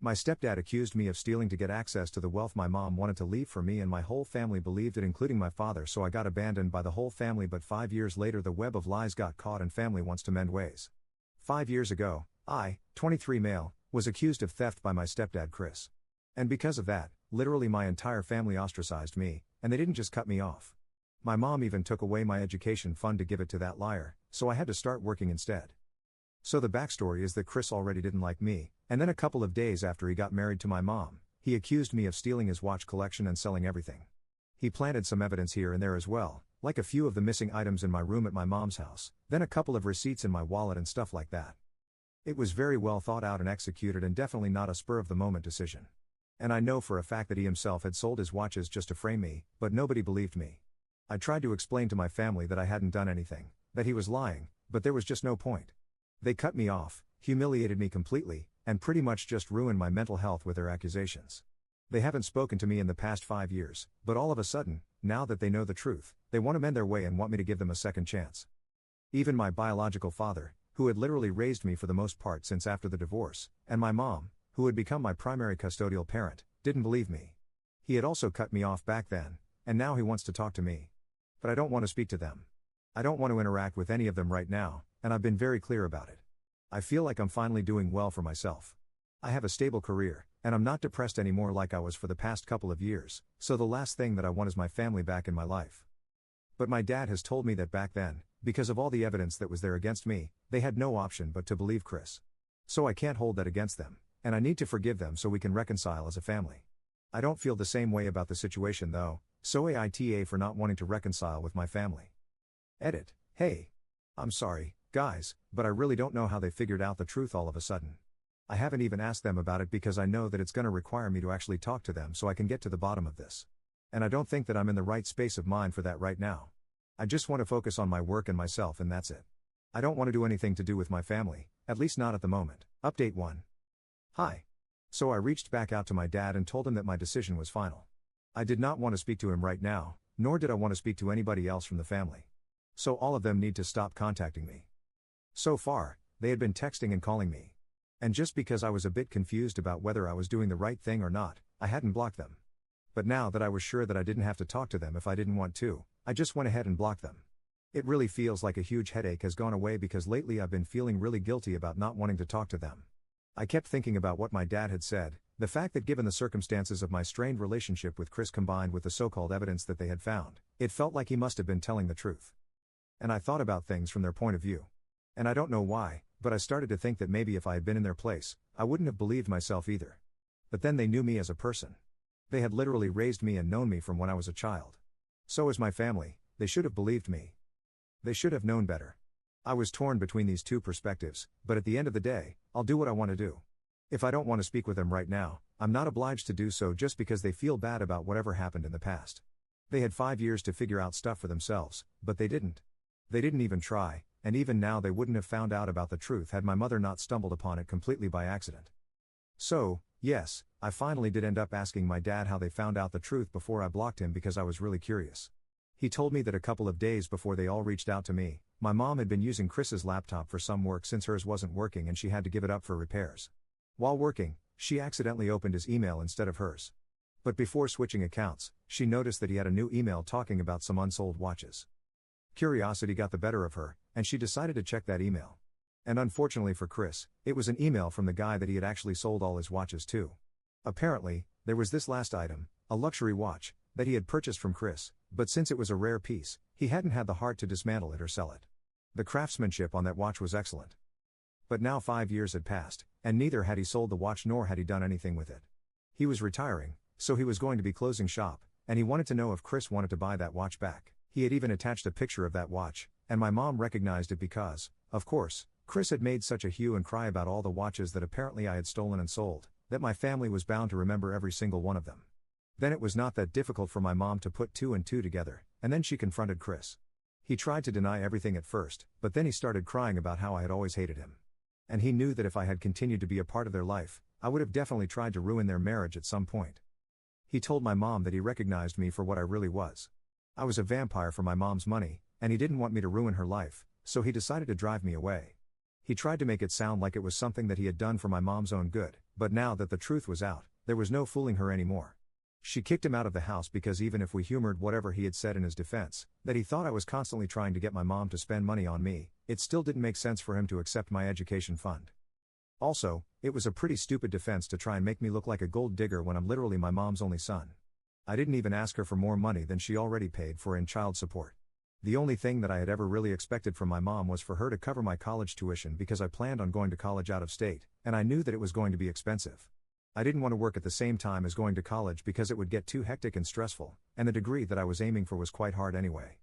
My stepdad accused me of stealing to get access to the wealth my mom wanted to leave for me, and my whole family believed it, including my father, so I got abandoned by the whole family. But 5 years later the web of lies got caught and family wants to mend ways. 5 years ago, I, 23 male, was accused of theft by my stepdad Chris. And because of that, literally my entire family ostracized me, and they didn't just cut me off. My mom even took away my education fund to give it to that liar, so I had to start working instead. So the backstory is that Chris already didn't like me, and then a couple of days after he got married to my mom, he accused me of stealing his watch collection and selling everything. He planted some evidence here and there as well, like a few of the missing items in my room at my mom's house, then a couple of receipts in my wallet and stuff like that. It was very well thought out and executed, and definitely not a spur-of-the-moment decision. And I know for a fact that he himself had sold his watches just to frame me, but nobody believed me. I tried to explain to my family that I hadn't done anything, that he was lying, but there was just no point. They cut me off, humiliated me completely, and pretty much just ruined my mental health with their accusations. They haven't spoken to me in the past 5 years, but all of a sudden, now that they know the truth, they want to mend their way and want me to give them a second chance. Even my biological father, who had literally raised me for the most part since after the divorce, and my mom, who had become my primary custodial parent, didn't believe me. He had also cut me off back then, and now he wants to talk to me. But I don't want to speak to them. I don't want to interact with any of them right now, and I've been very clear about it. I feel like I'm finally doing well for myself. I have a stable career, and I'm not depressed anymore like I was for the past couple of years, so the last thing that I want is my family back in my life. But my dad has told me that back then, because of all the evidence that was there against me, they had no option but to believe Chris. So I can't hold that against them, and I need to forgive them so we can reconcile as a family. I don't feel the same way about the situation though, so AITA for not wanting to reconcile with my family. Edit. Hey. I'm sorry, guys, but I really don't know how they figured out the truth all of a sudden. I haven't even asked them about it because I know that it's going to require me to actually talk to them so I can get to the bottom of this. And I don't think that I'm in the right space of mind for that right now. I just want to focus on my work and myself, and that's it. I don't want to do anything to do with my family, at least not at the moment. Update 1. Hi. So I reached back out to my dad and told him that my decision was final. I did not want to speak to him right now, nor did I want to speak to anybody else from the family. So all of them need to stop contacting me. So far, they had been texting and calling me. And just because I was a bit confused about whether I was doing the right thing or not, I hadn't blocked them. But now that I was sure that I didn't have to talk to them if I didn't want to, I just went ahead and blocked them. It really feels like a huge headache has gone away because lately I've been feeling really guilty about not wanting to talk to them. I kept thinking about what my dad had said, the fact that given the circumstances of my strained relationship with Chris combined with the so-called evidence that they had found, it felt like he must have been telling the truth. And I thought about things from their point of view. And I don't know why, but I started to think that maybe if I had been in their place, I wouldn't have believed myself either. But then they knew me as a person. They had literally raised me and known me from when I was a child. So as my family, they should have believed me. They should have known better. I was torn between these two perspectives, but at the end of the day, I'll do what I want to do. If I don't want to speak with them right now, I'm not obliged to do so just because they feel bad about whatever happened in the past. They had 5 years to figure out stuff for themselves, but they didn't. They didn't even try, and even now they wouldn't have found out about the truth had my mother not stumbled upon it completely by accident. So, yes, I finally did end up asking my dad how they found out the truth before I blocked him because I was really curious. He told me that a couple of days before they all reached out to me, my mom had been using Chris's laptop for some work since hers wasn't working and she had to give it up for repairs. While working, she accidentally opened his email instead of hers. But before switching accounts, she noticed that he had a new email talking about some unsold watches. Curiosity got the better of her, and she decided to check that email. And unfortunately for Chris, it was an email from the guy that he had actually sold all his watches to. Apparently, there was this last item, a luxury watch, that he had purchased from Chris, but since it was a rare piece, he hadn't had the heart to dismantle it or sell it. The craftsmanship on that watch was excellent. But now 5 years had passed, and neither had he sold the watch nor had he done anything with it. He was retiring, so he was going to be closing shop, and he wanted to know if Chris wanted to buy that watch back. He had even attached a picture of that watch, and my mom recognized it because, of course, Chris had made such a hue and cry about all the watches that apparently I had stolen and sold, that my family was bound to remember every single one of them. Then it was not that difficult for my mom to put two and two together, and then she confronted Chris. He tried to deny everything at first, but then he started crying about how I had always hated him. And he knew that if I had continued to be a part of their life, I would have definitely tried to ruin their marriage at some point. He told my mom that he recognized me for what I really was. I was a vampire for my mom's money, and he didn't want me to ruin her life, so he decided to drive me away. He tried to make it sound like it was something that he had done for my mom's own good, But now that the truth was out, there was no fooling her anymore. She kicked him out of the house because even if we humored whatever he had said in his defense, that he thought I was constantly trying to get my mom to spend money on me, it still didn't make sense for him to accept my education fund. Also, it was a pretty stupid defense to try and make me look like a gold digger when I'm literally my mom's only son. I didn't even ask her for more money than she already paid for in child support. The only thing that I had ever really expected from my mom was for her to cover my college tuition because I planned on going to college out of state, and I knew that it was going to be expensive. I didn't want to work at the same time as going to college because it would get too hectic and stressful, and the degree that I was aiming for was quite hard anyway.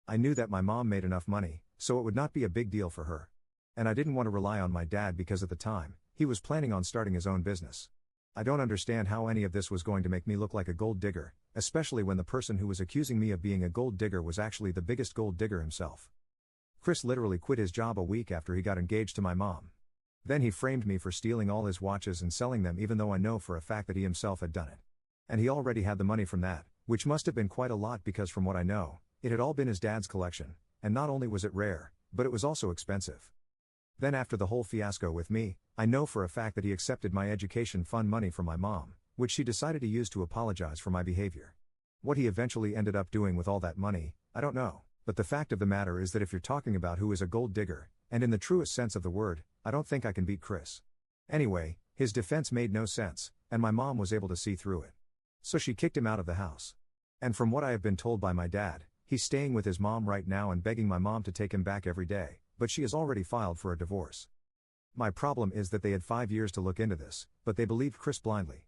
I knew that my mom made enough money, so it would not be a big deal for her. And I didn't want to rely on my dad because at the time, he was planning on starting his own business. I don't understand how any of this was going to make me look like a gold digger, especially when the person who was accusing me of being a gold digger was actually the biggest gold digger himself. Chris literally quit his job a week after he got engaged to my mom. Then he framed me for stealing all his watches and selling them even though I know for a fact that he himself had done it. And he already had the money from that, which must have been quite a lot because from what I know, it had all been his dad's collection, and not only was it rare, but it was also expensive. Then after the whole fiasco with me, I know for a fact that he accepted my education fund money from my mom, which she decided to use to apologize for my behavior. What he eventually ended up doing with all that money, I don't know, but the fact of the matter is that if you're talking about who is a gold digger, and in the truest sense of the word, I don't think I can beat Chris. Anyway, his defense made no sense, and my mom was able to see through it. So she kicked him out of the house. And from what I have been told by my dad, he's staying with his mom right now and begging my mom to take him back every day, but she has already filed for a divorce. My problem is that they had 5 years to look into this, but they believed Chris blindly.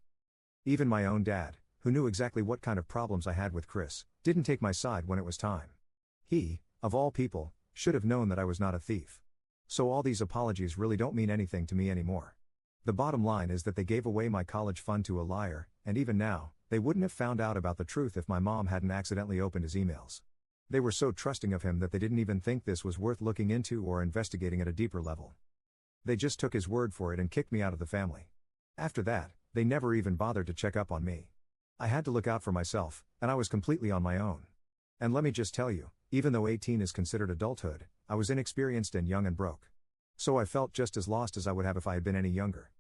Even my own dad, who knew exactly what kind of problems I had with Chris, didn't take my side when it was time. He, of all people, should have known that I was not a thief. So all these apologies really don't mean anything to me anymore. The bottom line is that they gave away my college fund to a liar, and even now, they wouldn't have found out about the truth if my mom hadn't accidentally opened his emails. They were so trusting of him that they didn't even think this was worth looking into or investigating at a deeper level. They just took his word for it and kicked me out of the family. After that, they never even bothered to check up on me. I had to look out for myself, and I was completely on my own. And let me just tell you, even though 18 is considered adulthood, I was inexperienced and young and broke. So I felt just as lost as I would have if I had been any younger.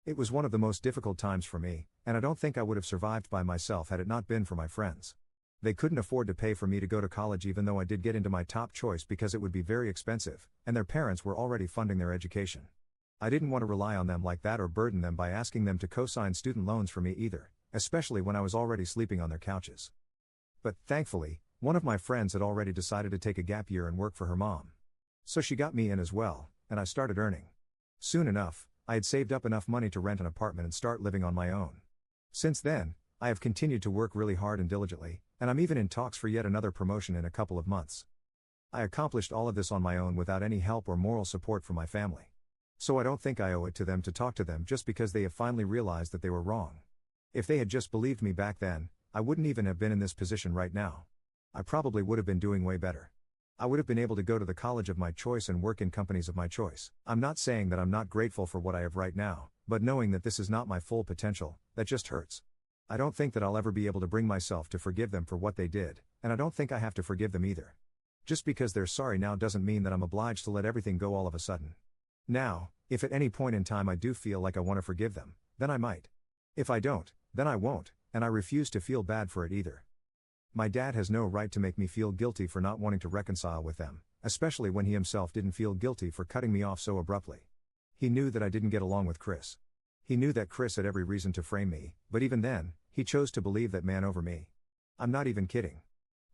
It was one of the most difficult times for me, and I don't think I would have survived by myself had it not been for my friends. They couldn't afford to pay for me to go to college even though I did get into my top choice because it would be very expensive, and their parents were already funding their education. I didn't want to rely on them like that or burden them by asking them to co-sign student loans for me either, especially when I was already sleeping on their couches. But, thankfully, one of my friends had already decided to take a gap year and work for her mom. So she got me in as well, and I started earning. Soon enough, I had saved up enough money to rent an apartment and start living on my own. Since then, I have continued to work really hard and diligently, and I'm even in talks for yet another promotion in a couple of months. I accomplished all of this on my own without any help or moral support from my family. So I don't think I owe it to them to talk to them just because they have finally realized that they were wrong. If they had just believed me back then, I wouldn't even have been in this position right now. I probably would have been doing way better. I would have been able to go to the college of my choice and work in companies of my choice. I'm not saying that I'm not grateful for what I have right now, but knowing that this is not my full potential, that just hurts. I don't think that I'll ever be able to bring myself to forgive them for what they did, and I don't think I have to forgive them either. Just because they're sorry now doesn't mean that I'm obliged to let everything go all of a sudden. Now, if at any point in time I do feel like I want to forgive them, then I might. If I don't, then I won't, and I refuse to feel bad for it either. My dad has no right to make me feel guilty for not wanting to reconcile with them, especially when he himself didn't feel guilty for cutting me off so abruptly. He knew that I didn't get along with Chris. He knew that Chris had every reason to frame me, but even then, he chose to believe that man over me. I'm not even kidding.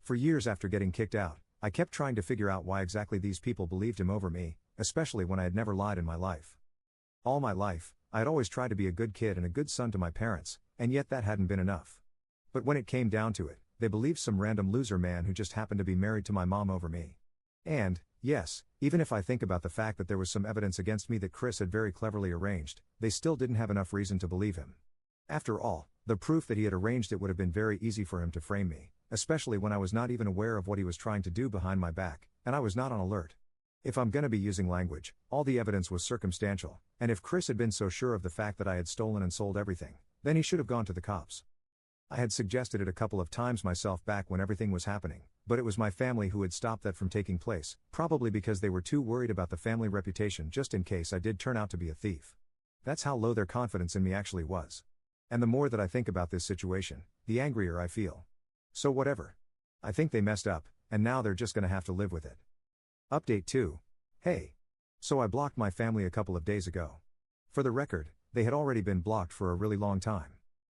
For years after getting kicked out, I kept trying to figure out why exactly these people believed him over me, especially when I had never lied in my life. All my life, I had always tried to be a good kid and a good son to my parents, and yet that hadn't been enough. But when it came down to it, they believed some random loser man who just happened to be married to my mom over me. And, yes, even if I think about the fact that there was some evidence against me that Chris had very cleverly arranged, they still didn't have enough reason to believe him. After all, the proof that he had arranged it would have been very easy for him to frame me, especially when I was not even aware of what he was trying to do behind my back, and I was not on alert. If I'm gonna be using language, all the evidence was circumstantial, and if Chris had been so sure of the fact that I had stolen and sold everything, then he should have gone to the cops. I had suggested it a couple of times myself back when everything was happening, but it was my family who had stopped that from taking place, probably because they were too worried about the family reputation just in case I did turn out to be a thief. That's how low their confidence in me actually was. And the more that I think about this situation, the angrier I feel. So whatever. I think they messed up, and now they're just gonna have to live with it. Update 2. Hey. So I blocked my family a couple of days ago. For the record, they had already been blocked for a really long time.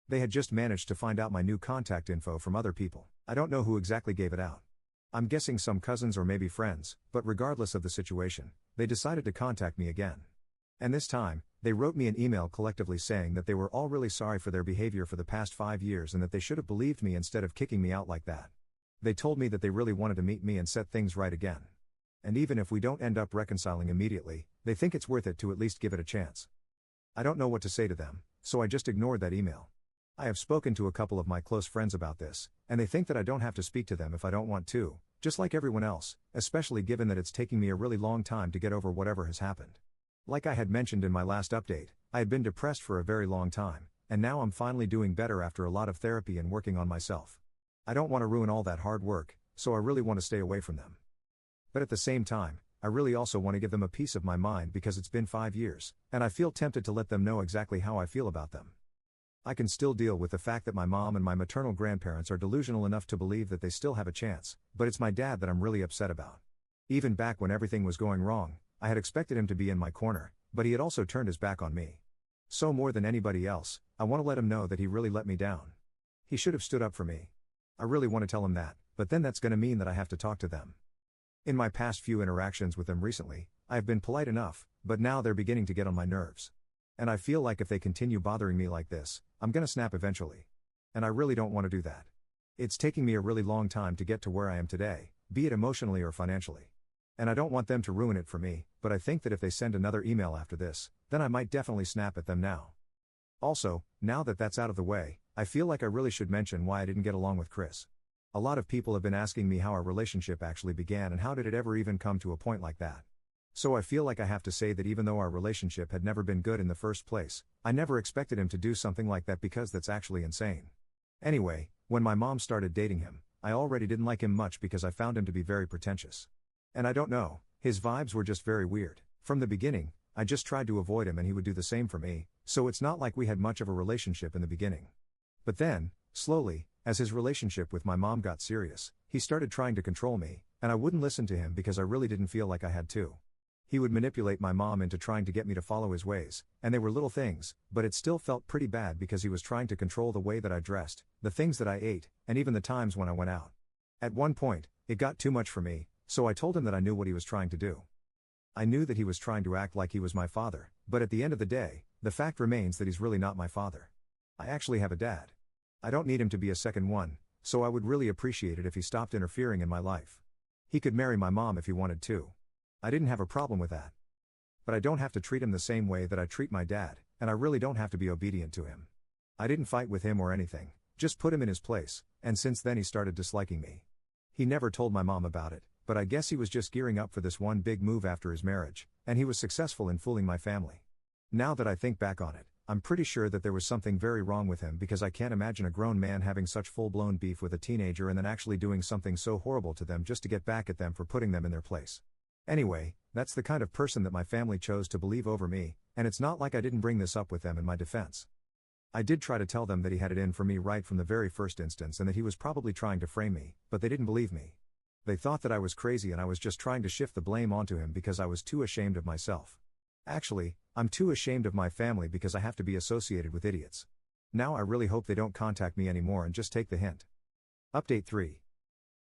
They had just managed to find out my new contact info from other people. I don't know who exactly gave it out. I'm guessing some cousins or maybe friends, but regardless of the situation, they decided to contact me again. And this time, they wrote me an email collectively saying that they were all really sorry for their behavior for the past 5 years and that they should have believed me instead of kicking me out like that. They told me that they really wanted to meet me and set things right again. And even if we don't end up reconciling immediately, they think it's worth it to at least give it a chance. I don't know what to say to them, so I just ignored that email. I have spoken to a couple of my close friends about this, and they think that I don't have to speak to them if I don't want to, just like everyone else, especially given that it's taking me a really long time to get over whatever has happened. Like I had mentioned in my last update, I had been depressed for a very long time, and now I'm finally doing better after a lot of therapy and working on myself. I don't want to ruin all that hard work, so I really want to stay away from them. But at the same time, I really also want to give them a piece of my mind because it's been 5 years, and I feel tempted to let them know exactly how I feel about them. I can still deal with the fact that my mom and my maternal grandparents are delusional enough to believe that they still have a chance, but it's my dad that I'm really upset about. Even back when everything was going wrong, I had expected him to be in my corner, but he had also turned his back on me. So more than anybody else, I want to let him know that he really let me down. He should have stood up for me. I really want to tell him that, but then that's going to mean that I have to talk to them. In my past few interactions with them recently, I have been polite enough, but now they're beginning to get on my nerves. And I feel like if they continue bothering me like this, I'm gonna snap eventually. And I really don't want to do that. It's taking me a really long time to get to where I am today, be it emotionally or financially. And I don't want them to ruin it for me, but I think that if they send another email after this, then I might definitely snap at them now. Also, now that that's out of the way, I feel like I really should mention why I didn't get along with Chris. A lot of people have been asking me how our relationship actually began and how did it ever even come to a point like that. So I feel like I have to say that even though our relationship had never been good in the first place, I never expected him to do something like that because that's actually insane. Anyway, when my mom started dating him, I already didn't like him much because I found him to be very pretentious. And I don't know, his vibes were just very weird. From the beginning, I just tried to avoid him and he would do the same for me, so it's not like we had much of a relationship in the beginning. But then, slowly, as his relationship with my mom got serious, he started trying to control me, and I wouldn't listen to him because I really didn't feel like I had to. He would manipulate my mom into trying to get me to follow his ways, and they were little things, but it still felt pretty bad because he was trying to control the way that I dressed, the things that I ate, and even the times when I went out. At one point, it got too much for me, so I told him that I knew what he was trying to do. I knew that he was trying to act like he was my father, but at the end of the day, the fact remains that he's really not my father. I actually have a dad. I don't need him to be a second one, so I would really appreciate it if he stopped interfering in my life. He could marry my mom if he wanted to. I didn't have a problem with that. But I don't have to treat him the same way that I treat my dad, and I really don't have to be obedient to him. I didn't fight with him or anything, just put him in his place, and since then he started disliking me. He never told my mom about it, but I guess he was just gearing up for this one big move after his marriage, and he was successful in fooling my family. Now that I think back on it, I'm pretty sure that there was something very wrong with him because I can't imagine a grown man having such full-blown beef with a teenager and then actually doing something so horrible to them just to get back at them for putting them in their place. Anyway, that's the kind of person that my family chose to believe over me, and it's not like I didn't bring this up with them in my defense. I did try to tell them that he had it in for me right from the very first instance and that he was probably trying to frame me, but they didn't believe me. They thought that I was crazy and I was just trying to shift the blame onto him because I was too ashamed of myself. Actually, I'm too ashamed of my family because I have to be associated with idiots. Now I really hope they don't contact me anymore and just take the hint. Update 3.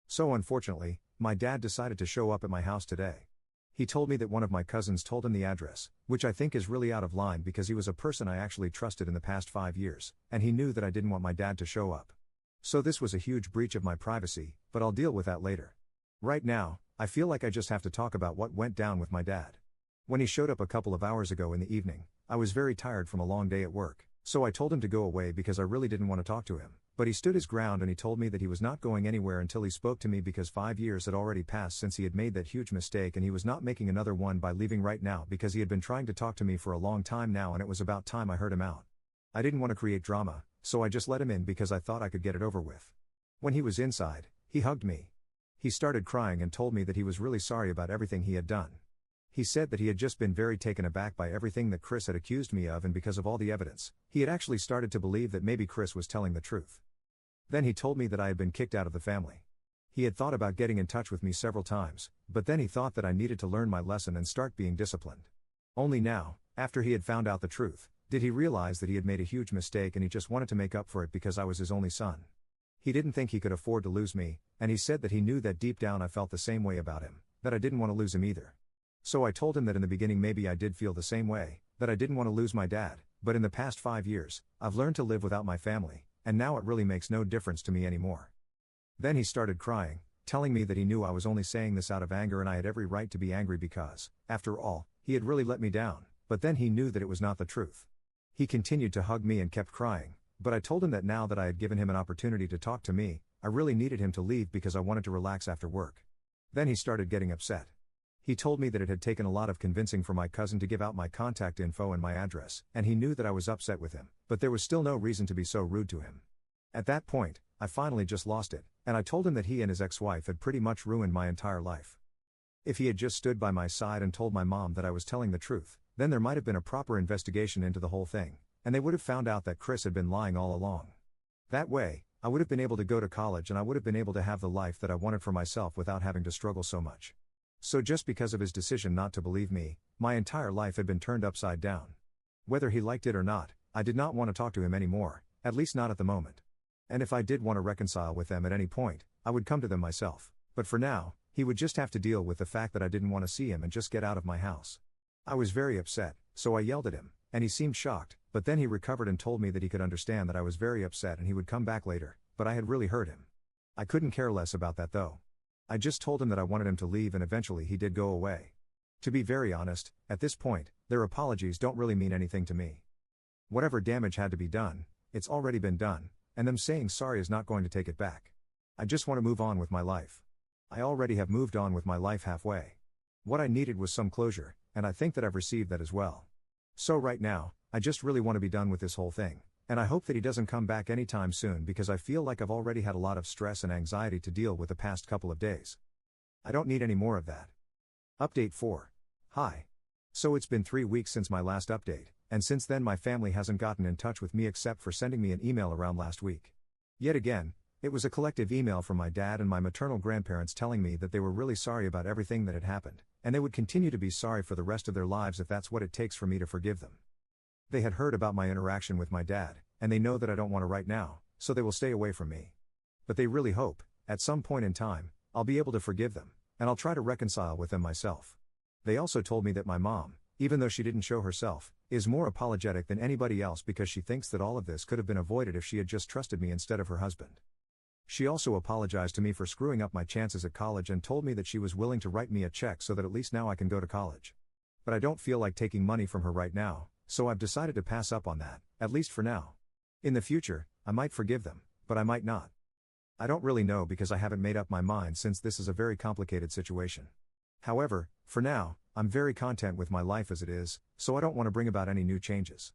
So unfortunately, my dad decided to show up at my house today. He told me that one of my cousins told him the address, which I think is really out of line because he was a person I actually trusted in the past 5 years, and he knew that I didn't want my dad to show up. So this was a huge breach of my privacy, but I'll deal with that later. Right now, I feel like I just have to talk about what went down with my dad. When he showed up a couple of hours ago in the evening, I was very tired from a long day at work, so I told him to go away because I really didn't want to talk to him. But he stood his ground and he told me that he was not going anywhere until he spoke to me because 5 years had already passed since he had made that huge mistake and he was not making another one by leaving right now because he had been trying to talk to me for a long time now and it was about time I heard him out. I didn't want to create drama, so I just let him in because I thought I could get it over with. When he was inside, he hugged me. He started crying and told me that he was really sorry about everything he had done. He said that he had just been very taken aback by everything that Chris had accused me of, and because of all the evidence, he had actually started to believe that maybe Chris was telling the truth. Then he told me that I had been kicked out of the family. He had thought about getting in touch with me several times, but then he thought that I needed to learn my lesson and start being disciplined. Only now, after he had found out the truth, did he realize that he had made a huge mistake, and he just wanted to make up for it because I was his only son. He didn't think he could afford to lose me, and he said that he knew that deep down I felt the same way about him, that I didn't want to lose him either. So I told him that in the beginning maybe I did feel the same way, that I didn't want to lose my dad, but in the past 5 years, I've learned to live without my family, and now it really makes no difference to me anymore. Then he started crying, telling me that he knew I was only saying this out of anger and I had every right to be angry because, after all, he had really let me down, but then he knew that it was not the truth. He continued to hug me and kept crying, but I told him that now that I had given him an opportunity to talk to me, I really needed him to leave because I wanted to relax after work. Then he started getting upset. He told me that it had taken a lot of convincing for my cousin to give out my contact info and my address, and he knew that I was upset with him, but there was still no reason to be so rude to him. At that point, I finally just lost it, and I told him that he and his ex-wife had pretty much ruined my entire life. If he had just stood by my side and told my mom that I was telling the truth, then there might have been a proper investigation into the whole thing, and they would have found out that Chris had been lying all along. That way, I would have been able to go to college and I would have been able to have the life that I wanted for myself without having to struggle so much. So just because of his decision not to believe me, my entire life had been turned upside down. Whether he liked it or not, I did not want to talk to him anymore, at least not at the moment. And if I did want to reconcile with them at any point, I would come to them myself, but for now, he would just have to deal with the fact that I didn't want to see him and just get out of my house. I was very upset, so I yelled at him, and he seemed shocked, but then he recovered and told me that he could understand that I was very upset and he would come back later, but I had really hurt him. I couldn't care less about that though. I just told him that I wanted him to leave and eventually he did go away. To be very honest, at this point, their apologies don't really mean anything to me. Whatever damage had to be done, it's already been done, and them saying sorry is not going to take it back. I just want to move on with my life. I already have moved on with my life halfway. What I needed was some closure, and I think that I've received that as well. So right now, I just really want to be done with this whole thing, and I hope that he doesn't come back anytime soon because I feel like I've already had a lot of stress and anxiety to deal with the past couple of days. I don't need any more of that. Update 4. Hi. So it's been 3 weeks since my last update, and since then my family hasn't gotten in touch with me except for sending me an email around last week. Yet again, it was a collective email from my dad and my maternal grandparents telling me that they were really sorry about everything that had happened, and they would continue to be sorry for the rest of their lives if that's what it takes for me to forgive them. They had heard about my interaction with my dad, and they know that I don't want to right now, so they will stay away from me. But they really hope, at some point in time, I'll be able to forgive them, and I'll try to reconcile with them myself. They also told me that my mom, even though she didn't show herself, is more apologetic than anybody else because she thinks that all of this could have been avoided if she had just trusted me instead of her husband. She also apologized to me for screwing up my chances at college and told me that she was willing to write me a check so that at least now I can go to college. But I don't feel like taking money from her right now, so I've decided to pass up on that, at least for now. In the future, I might forgive them, but I might not. I don't really know because I haven't made up my mind since this is a very complicated situation. However, for now, I'm very content with my life as it is, so I don't want to bring about any new changes.